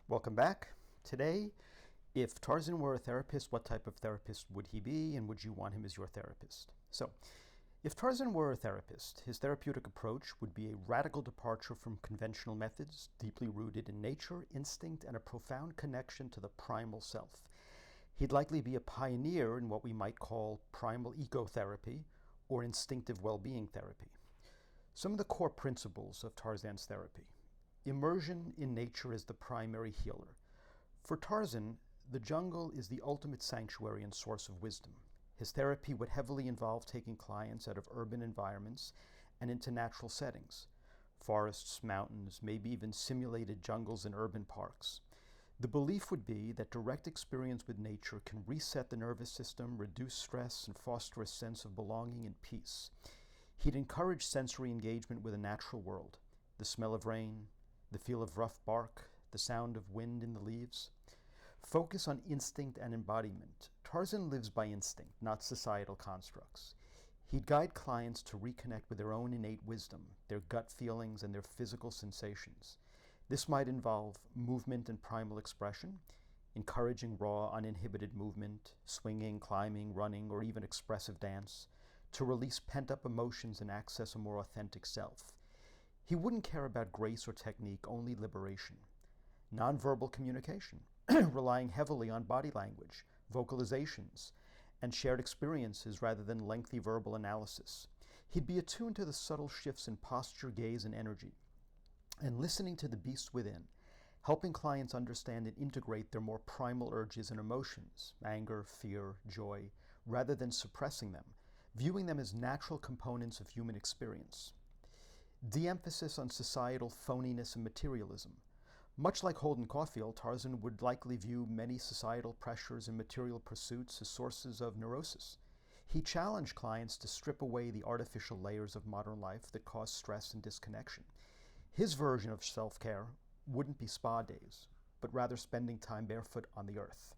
Welcome back. Today, if Tarzan were a therapist, what type of therapist would he be, and would you want him as your therapist? So, if Tarzan were a therapist, his therapeutic approach would be a radical departure from conventional methods, deeply rooted in nature, instinct, and a profound connection to the primal self. He'd likely be a pioneer in what we might call Primal-Ecotherapy or Instinctive Well-being Therapy. Some of the core principles of Tarzan's therapy. Immersion in nature is the primary healer. For Tarzan, the jungle is the ultimate sanctuary and source of wisdom. His therapy would heavily involve taking clients out of urban environments and into natural settings, forests, mountains, maybe even simulated jungles and urban parks. The belief would be that direct experience with nature can reset the nervous system, reduce stress, and foster a sense of belonging and peace. He'd encourage sensory engagement with the natural world, the smell of rain, the feel of rough bark, the sound of wind in the leaves. Focus on instinct and embodiment. Tarzan lives by instinct, not societal constructs. He'd guide clients to reconnect with their own innate wisdom, their gut feelings, and their physical sensations. This might involve movement and primal expression, encouraging raw, uninhibited movement, swinging, climbing, running, or even expressive dance, to release pent-up emotions and access a more authentic self. He wouldn't care about grace or technique, only liberation. Nonverbal communication, relying heavily on body language, vocalizations, and shared experiences rather than lengthy verbal analysis. He'd be attuned to the subtle shifts in posture, gaze, and energy, and listening to the beast within, helping clients understand and integrate their more primal urges and emotions, anger, fear, joy, rather than suppressing them, viewing them as natural components of human experience. De-emphasis on societal phoniness and materialism. Much like Holden Caulfield, Tarzan would likely view many societal pressures and material pursuits as sources of neurosis. He challenged clients to strip away the artificial layers of modern life that cause stress and disconnection. His version of self-care wouldn't be spa days, but rather spending time barefoot on the earth.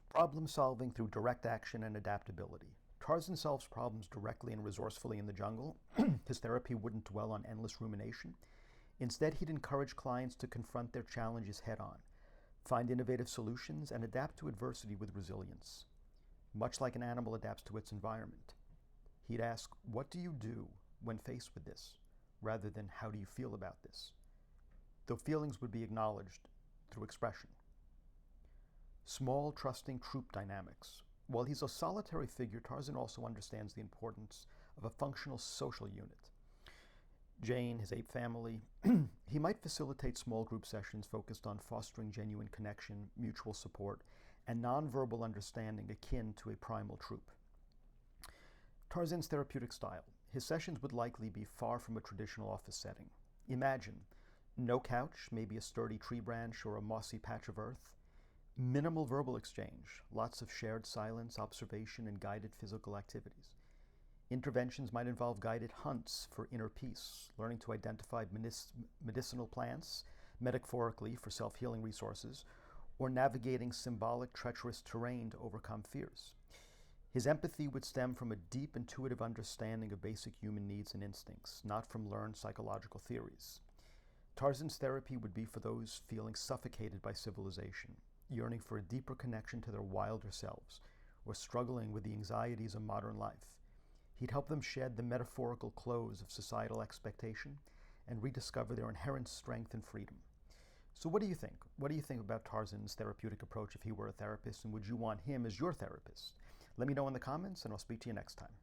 Problem solving through direct action and adaptability. Tarzan solves problems directly and resourcefully in the jungle. His therapy wouldn't dwell on endless rumination. Instead, he'd encourage clients to confront their challenges head-on, find innovative solutions, and adapt to adversity with resilience, much like an animal adapts to its environment. He'd ask, "What do you do when faced with this?" rather than "How do you feel about this?" The feelings would be acknowledged through expression. Small, trusting troop dynamics. While he's a solitary figure, Tarzan also understands the importance of a functional social unit. Jane, his ape family, he might facilitate small group sessions focused on fostering genuine connection, mutual support, and nonverbal understanding akin to a primal troop. Tarzan's therapeutic style. His sessions would likely be far from a traditional office setting. Imagine, no couch, maybe a sturdy tree branch or a mossy patch of earth. Minimal verbal exchange, lots of shared silence, observation, and guided physical activities. Interventions might involve guided hunts for inner peace, learning to identify medicinal plants, metaphorically for self-healing resources, or navigating symbolic, treacherous terrain to overcome fears. His empathy would stem from a deep intuitive understanding of basic human needs and instincts, not from learned psychological theories. Tarzan's therapy would be for those feeling suffocated by civilization, yearning for a deeper connection to their wilder selves, or struggling with the anxieties of modern life. He'd help them shed the metaphorical clothes of societal expectation and rediscover their inherent strength and freedom. So what do you think? What do you think about Tarzan's therapeutic approach if he were a therapist, and would you want him as your therapist? Let me know in the comments, and I'll speak to you next time.